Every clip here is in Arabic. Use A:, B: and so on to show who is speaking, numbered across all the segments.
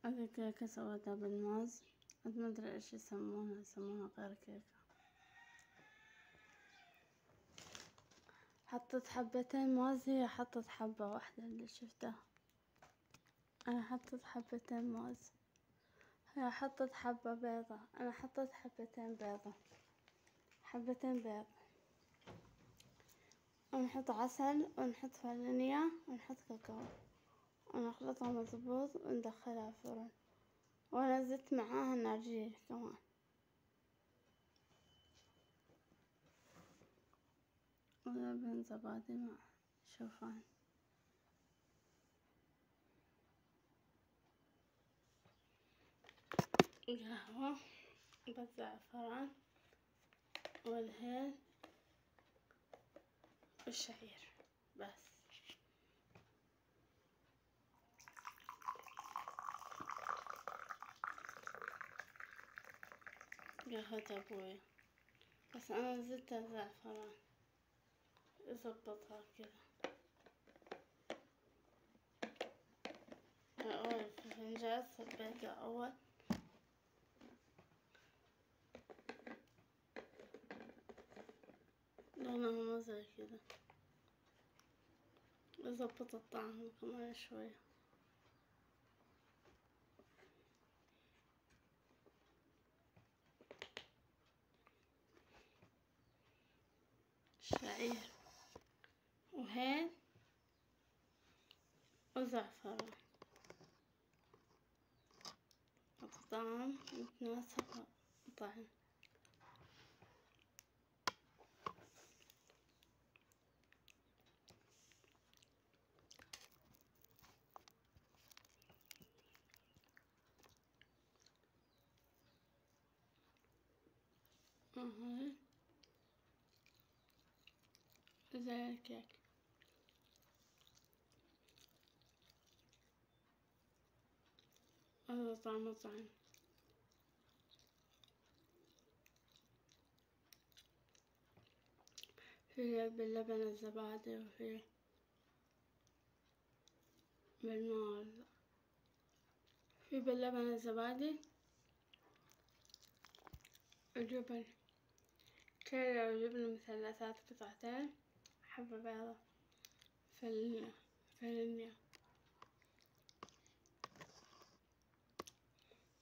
A: هذي كيكة سويتها بالموز، ما أدري إيش يسمونها غير كيكة. حطت حبتين موز، هي حطت حبة واحدة اللي شفتها. أنا حطت حبتين موز، هي حطت حبة بيضة، أنا حطت حبتين بيضة، حبتين بيض. ونحط عسل ونحط فانيليا ونحط كاكاو ونخلطها مظبوط وندخلها فرن، ونزلت معاها نارجيل كمان. ولبن زبادي مع شوفان. قهوة بالزعفران والهيل والشعير بس. قهوة أبوي بس أنا زدت الزعفران يزبطها كذا. أول في الفنجان صبيته أول، لونه مو زي كذا، يزبط الطعم كمان شوية. شعير وهيل وزعفران، الطعم متناسق طعم. وهاي زي الكيك. هذا طعمه طعم. في باللبن الزبادي وفي بالموز، في باللبن الزبادي وجبن كيري وجبن مثلثات قطعتين، حبة بيضة، فانيليا.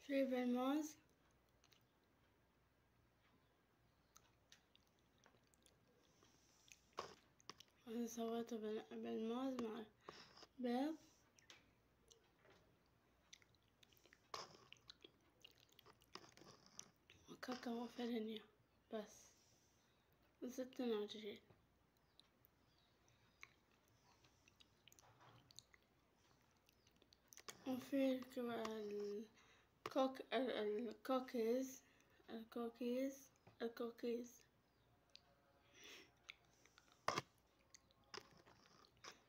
A: في بالموز أنا سويته بالموز مع بيض وكاكاو وفانيليا بس، وزدت نارجيل. وفي الكوكيز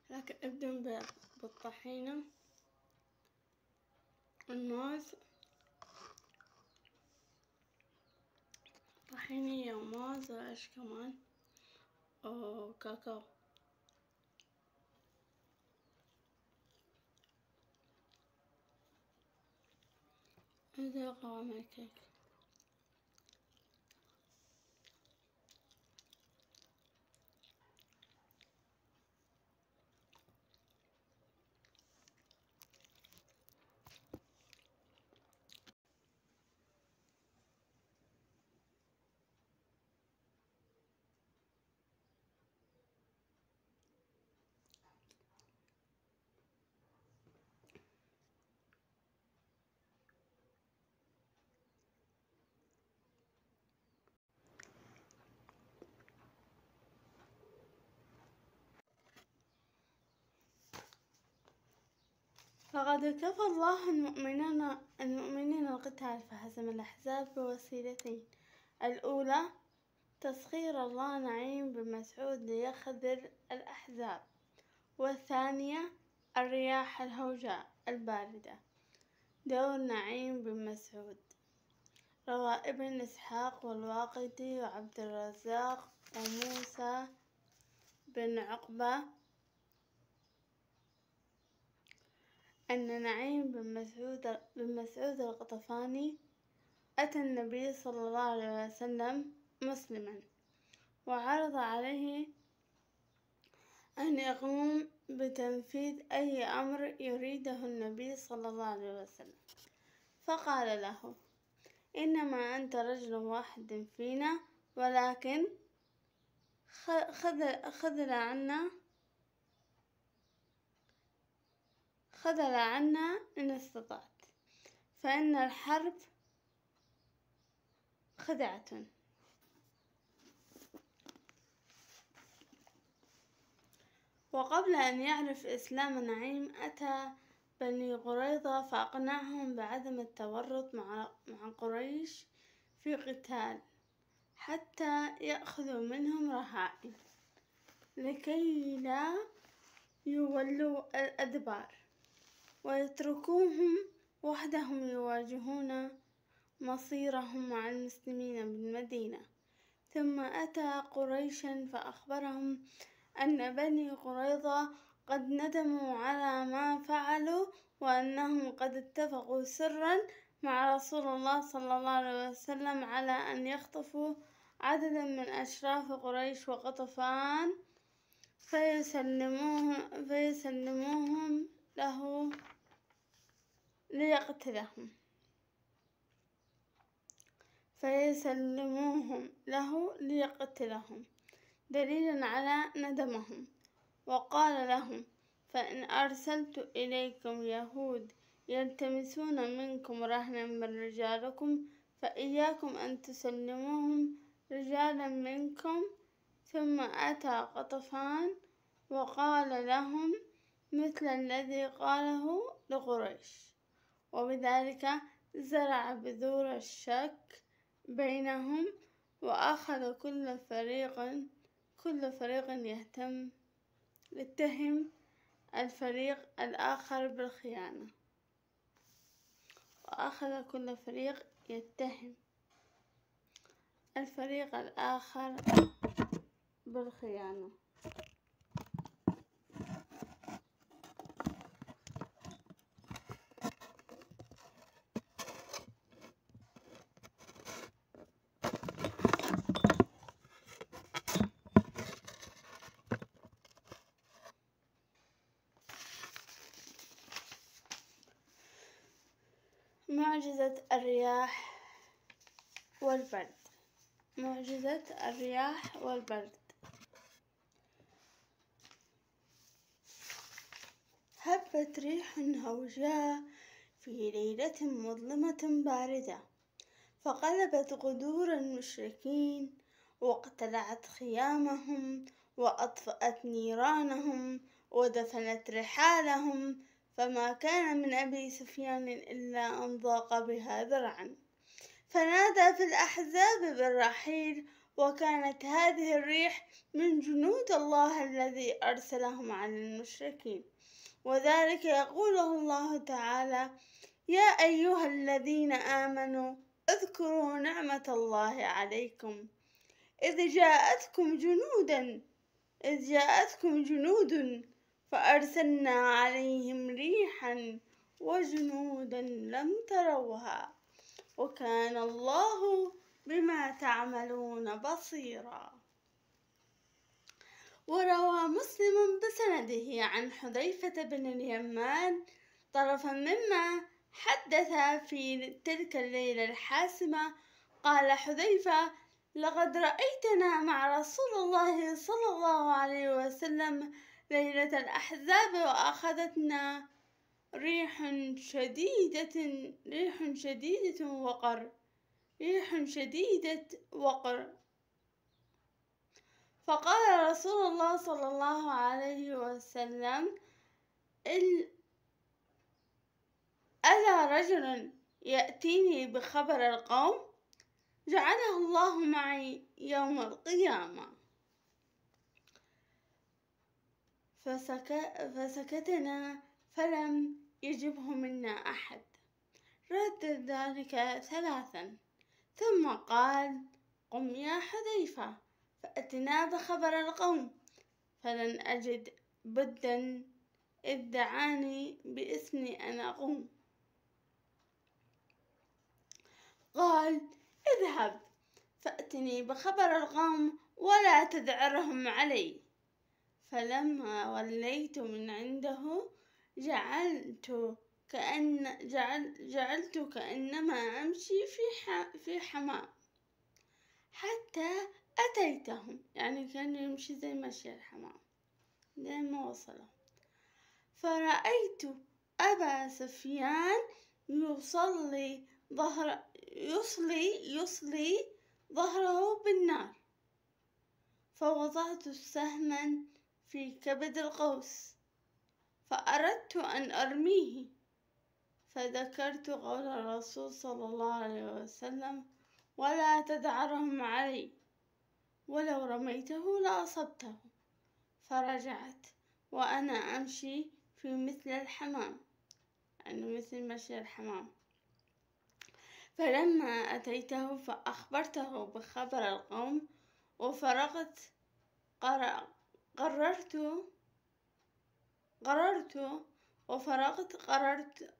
A: لكن بدون بيض، بالطحينة، الموز، طحينية وموز وإيش كمان وكاكاو. هذا قوام الكيك. لقد كفى الله المؤمنين القتال فهزم الأحزاب بوسيلتين: الأولى تسخير الله نعيم بن مسعود ليخذل الأحزاب، والثانية الرياح الهوجاء الباردة دور نعيم بن مسعود. روى ابن إسحاق والواقدي وعبد الرزاق وموسى بن عقبة أن نعيم بن مسعود الغطفاني أتى النبي صلى الله عليه وسلم مسلما، وعرض عليه أن يقوم بتنفيذ أي أمر يريده النبي صلى الله عليه وسلم، فقال له: إنما أنت رجل واحد فينا، ولكن خذل عنا إن استطعت، فإن الحرب خدعة. وقبل أن يعرف إسلام نعيم أتى بني قريظة فأقنعهم بعدم التورط مع قريش في قتال حتى يأخذوا منهم رهائن لكي لا يولوا الأدبار ويتركوهم وحدهم يواجهون مصيرهم مع المسلمين بالمدينة. ثم أتى قريشا فأخبرهم أن بني قريظة قد ندموا على ما فعلوا، وأنهم قد اتفقوا سرا مع رسول الله صلى الله عليه وسلم على أن يخطفوا عددا من أشراف قريش وغطفان فيسلموهم له ليقتلهم دليلا على ندمهم. وقال لهم: فإن أرسلت إليكم يهود يلتمسون منكم رهنا من رجالكم فإياكم أن تسلموهم رجالا منكم. ثم أتى غطفان وقال لهم مثل الذي قاله لقريش، وبذلك زرع بذور الشك بينهم، وأخذ كل فريق يتهم الفريق الآخر بالخيانة. معجزة الرياح والبرد. هبت ريح هوجاء في ليلة مظلمة باردة، فقلبت غدور المشركين واقتلعت خيامهم وأطفأت نيرانهم ودفنت رحالهم، فما كان من أبي سفيان إلا أن ضاق بها ذرعا، فنادى في الأحزاب بالرحيل، وكانت هذه الريح من جنود الله الذي أرسلهم على المشركين. وذلك يقوله الله تعالى: يا أيها الذين آمنوا اذكروا نعمة الله عليكم إذ جاءتكم جنود فأرسلنا عليهم ريحا وجنودا لم تروها وكان الله بما تعملون بصيرا. وروى مسلم بسنده عن حذيفة بن اليمان طرفا مما حدث في تلك الليلة الحاسمة. قال حذيفة: لقد رأيتنا مع رسول الله صلى الله عليه وسلم ليلة الأحزاب، وأخذتنا ريح شديدة وقر. فقال رسول الله صلى الله عليه وسلم: ألا رجل يأتيني بخبر القوم جعله الله معي يوم القيامة. فسكتنا فلم يجبه منا أحد. ردد ذلك ثلاثا ثم قال: قم يا حذيفة فأتنا بخبر القوم. فلن أجد بدا إذ دعاني باسمي أن أقوم. قال: اذهب فأتني بخبر القوم ولا تدعرهم علي. فلما وليت من عنده جعلت كأنما أمشي في حمام حتى أتيتهم، يعني كان يمشي زي مشي الحمام لين ما وصله. فرأيت أبا سفيان يصلي ظهره بالنار، فوضعت سهما في كبد القوس فأردت أن أرميه، فذكرت قول الرسول صلى الله عليه وسلم: ولا تدعرهم علي، ولو رميته لأصبته. فرجعت وأنا أمشي في مثل الحمام، يعني مثل مشي الحمام. فلما أتيته فأخبرته بخبر القوم وفرغت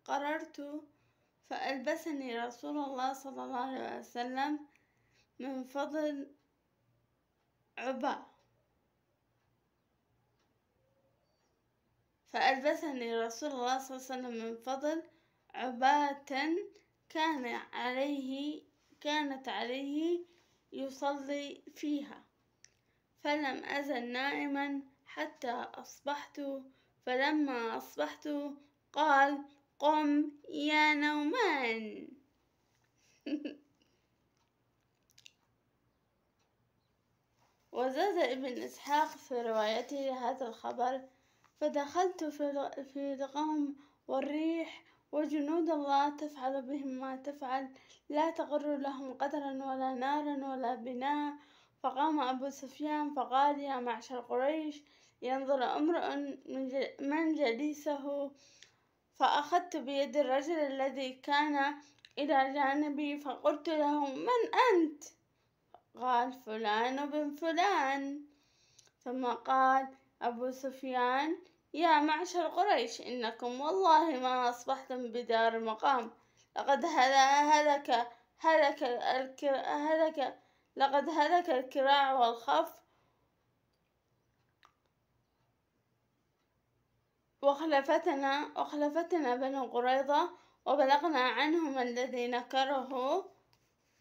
A: قررت فألبسني رسول الله صلى الله عليه وسلم من فضل عباء عباءة كانت عليه يصلي فيها، فلم أزل نائما حتى أصبحت. فلما أصبحت قال: قم يا نومان. وزاد ابن إسحاق في روايته لهذا الخبر: فدخلت في القوم والريح وجنود الله تفعل بهم ما تفعل، لا تغر لهم قدرا ولا نارا ولا بناء. فقام أبو سفيان فقال: يا معشر قريش، ينظر امرؤ من جليسه. فأخذت بيد الرجل الذي كان إلى جانبي فقلت له: من أنت؟ قال: فلان بن فلان. ثم قال أبو سفيان: يا معشر قريش، إنكم والله ما أصبحتم بدار مقام، لقد هلك الكراع والخف، وخلفتنا بنو قريظة، وبلغنا عنهم الذي نكره،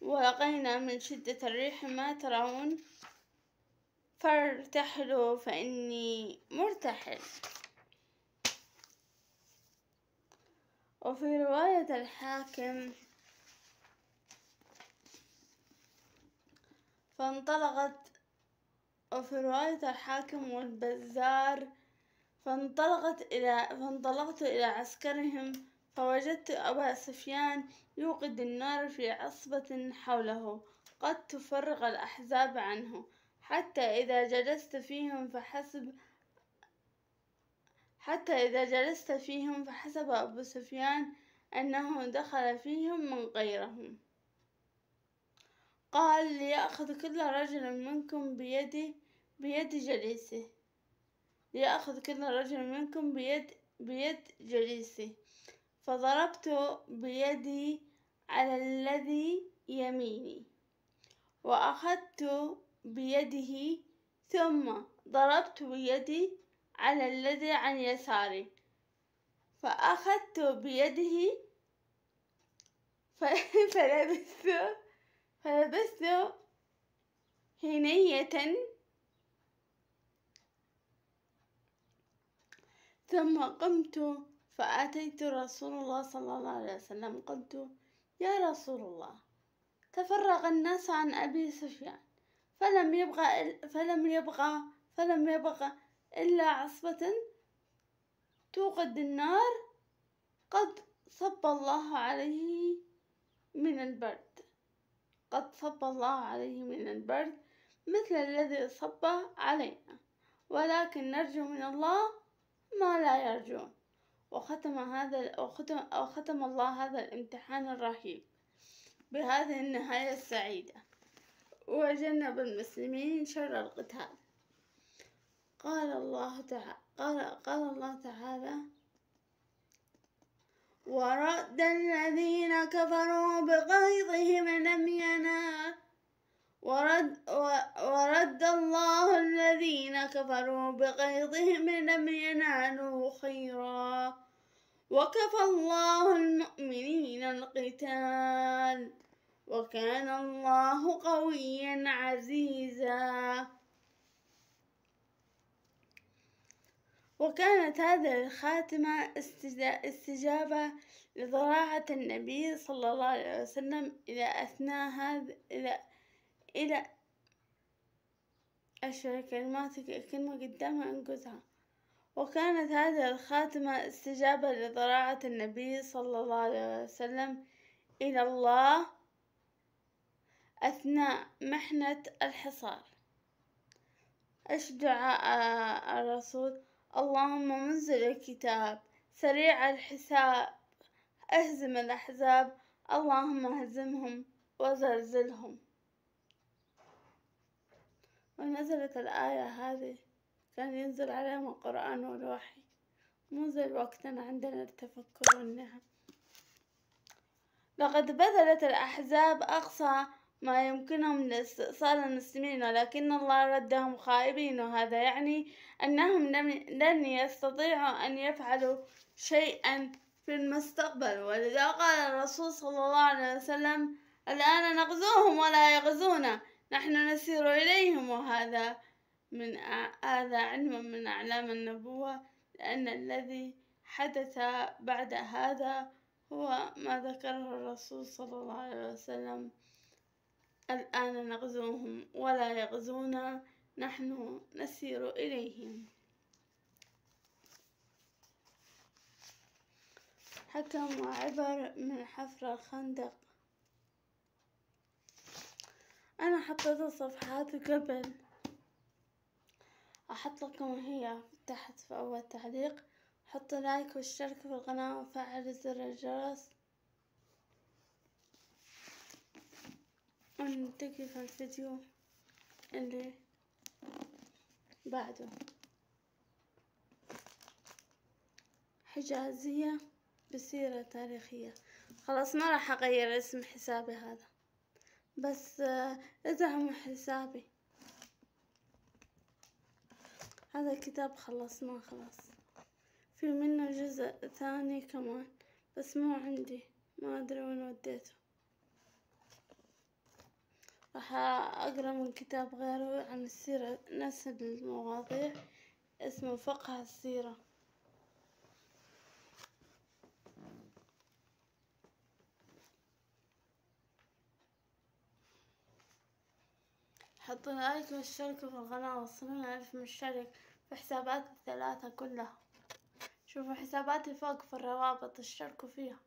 A: ولقينا من شدة الريح ما ترون، فارتحلوا فإني مرتحل. وفي رواية الحاكم والبزار فانطلقت إلى عسكرهم فوجدت أبا سفيان يوقد النار في عصبة حوله قد تفرق الأحزاب عنه، حتى إذا جلست فيهم فحسب أبو سفيان أنه دخل فيهم من غيرهم. قال: ليأخذ كل رجل منكم بيد جليسه. فضربت بيدي على الذي يميني وأخذت بيده، ثم ضربت بيدي على الذي عن يساري فأخذت بيده فلبثت هنية، ثم قمت فأتيت رسول الله صلى الله عليه وسلم. قلت: يا رسول الله، تفرق الناس عن أبي سفيان، فلم يبقى إلا عصبة توقد النار، قد صب الله عليه من البرد مثل الذي صب علينا، ولكن نرجو من الله ما لا يرجون. وختم الله هذا الامتحان الرهيب بهذه النهاية السعيدة، وجنب المسلمين شر القتال. قال الله تعالى ورد الذين كفروا بغيظهم لم ينال ورد الله الذين كفروا بغيظهم لم ينالوا خيرا وكفى الله المؤمنين القتال وكان الله قويا عزيزا. وكانت هذه الخاتمة استجابة لضراعة النبي صلى الله عليه وسلم إلى أثناء هذا إلى أشهر كلمات كلمة قدامها أنقذها. وكانت هذه الخاتمة استجابة لضراعة النبي صلى الله عليه وسلم إلى الله أثناء محنة الحصار. إيش دعاء الرسول؟ اللهم منزل الكتاب سريع الحساب اهزم الأحزاب اللهم اهزمهم وزلزلهم. ونزلت الآية هذه كان ينزل عليهم القرآن والوحي، مو زي وقتنا عندنا التفكر والنهم. لقد بذلت الأحزاب أقصى ما يمكنهم لاستئصال المسلمين ولكن الله ردهم خائبين، وهذا يعني أنهم لن يستطيعوا أن يفعلوا شيئا في المستقبل. ولذا قال الرسول صلى الله عليه وسلم الآن نغزوهم ولا يغزونا، نحن نسير إليهم. وهذا علم من أعلام النبوة، لأن الذي حدث بعد هذا هو ما ذكره الرسول صلى الله عليه وسلم الآن نغزوهم ولا يغزونا، نحن نسير إليهم. حكم وعبر من حفر الخندق. أنا حطيت الصفحات قبل، أحط لكم هي تحت في أول تعليق. حطوا لايك واشتركوا في القناة وفعلوا زر الجرس، ونلتقي في الفيديو اللي بعده. حجازية بسيرة تاريخية. خلاص ما راح أغير اسم حسابي هذا، بس ادعموا حسابي. هذا الكتاب خلصناه خلاص، في منه جزء ثاني كمان بس مو عندي، ما أدري وين وديته. راح أقرأ من كتاب غيره عن السيرة، نفس المواضيع، اسمه فقه السيرة. حطوا لايك واشتركوا في القناة، وصلنا 1000 مشترك في حساباتي الثلاثة كلها. شوفوا حساباتي فوق في الروابط، اشتركوا فيها.